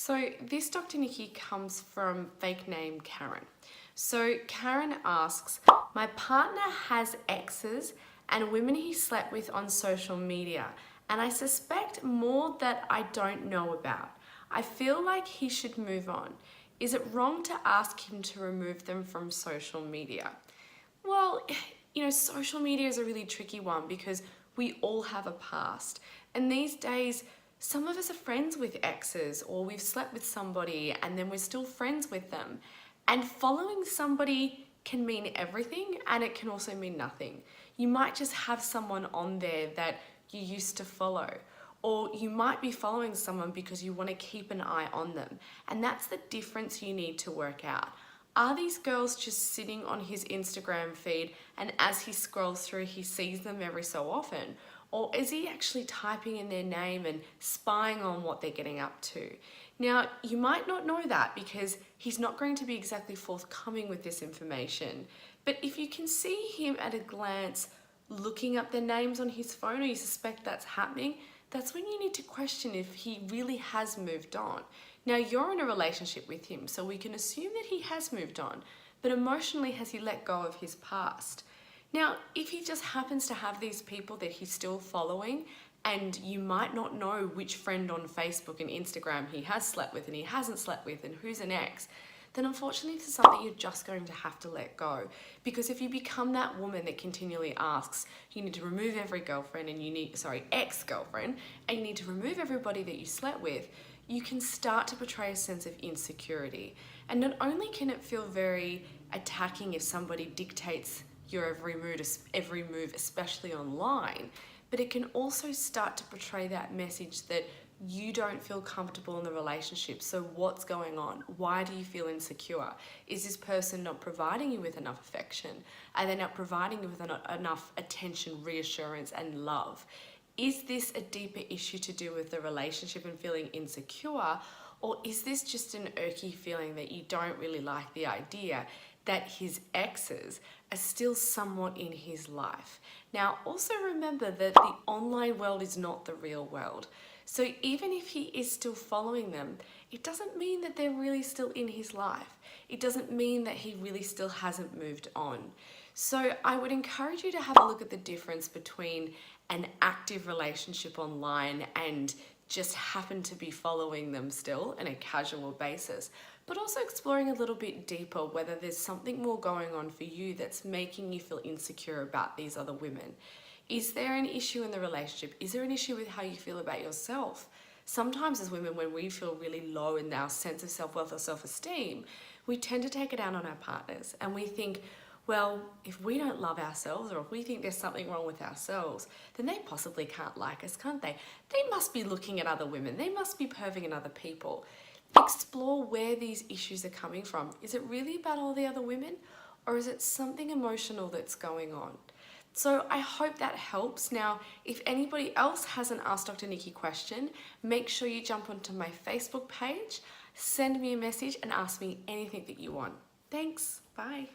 So this Dr. Nikki comes from fake name Karen. So Karen asks, my partner has exes and women he slept with on social media, and I suspect more that I don't know about. I feel like he should move on. Is it wrong to ask him to remove them from social media? Well, social media is a really tricky one because we all have a past. And these days, some of us are friends with exes, or we've slept with somebody and then we're still friends with them. And following somebody can mean everything, and it can also mean nothing. You might just have someone on there that you used to follow, or you might be following someone because you want to keep an eye on them. And that's the difference you need to work out. Are these girls just sitting on his Instagram feed, and as he scrolls through, he sees them every so often? Or is he actually typing in their name and spying on what they're getting up to? Now, you might not know that because he's not going to be exactly forthcoming with this information. But if you can see him at a glance looking up their names on his phone, or you suspect that's happening, that's when you need to question if he really has moved on. Now, you're in a relationship with him, so we can assume that he has moved on, but emotionally, has he let go of his past? Now, if he just happens to have these people that he's still following, and you might not know which friend on Facebook and Instagram he has slept with and he hasn't slept with and who's an ex, then unfortunately this is something you're just going to have to let go. Because if you become that woman that continually asks, you need to remove every girlfriend and ex-girlfriend, and you need to remove everybody that you slept with, you can start to portray a sense of insecurity. And not only can it feel very attacking if somebody dictates your every move, especially online, but it can also start to portray that message that you don't feel comfortable in the relationship. So what's going on? Why do you feel insecure? Is this person not providing you with enough affection? Are they not providing you with enough attention, reassurance, and love? Is this a deeper issue to do with the relationship and feeling insecure? Or is this just an irky feeling that you don't really like the idea that his exes are still somewhat in his life? Now, also remember that the online world is not the real world. So even if he is still following them, it doesn't mean that they're really still in his life. It doesn't mean that he really still hasn't moved on. So I would encourage you to have a look at the difference between an active relationship online and just happen to be following them still on a casual basis, but also exploring a little bit deeper whether there's something more going on for you that's making you feel insecure about these other women. Is there an issue in the relationship? Is there an issue with how you feel about yourself? Sometimes as women, when we feel really low in our sense of self-worth or self-esteem, we tend to take it out on our partners, and we think, well, if we don't love ourselves, or if we think there's something wrong with ourselves, then they possibly can't like us, can't they? They must be looking at other women. They must be perving at other people. Explore where these issues are coming from. Is it really about all the other women, or is it something emotional that's going on? So I hope that helps. Now, if anybody else has an Ask Dr. Nikki question, make sure you jump onto my Facebook page, send me a message and ask me anything that you want. Thanks, bye.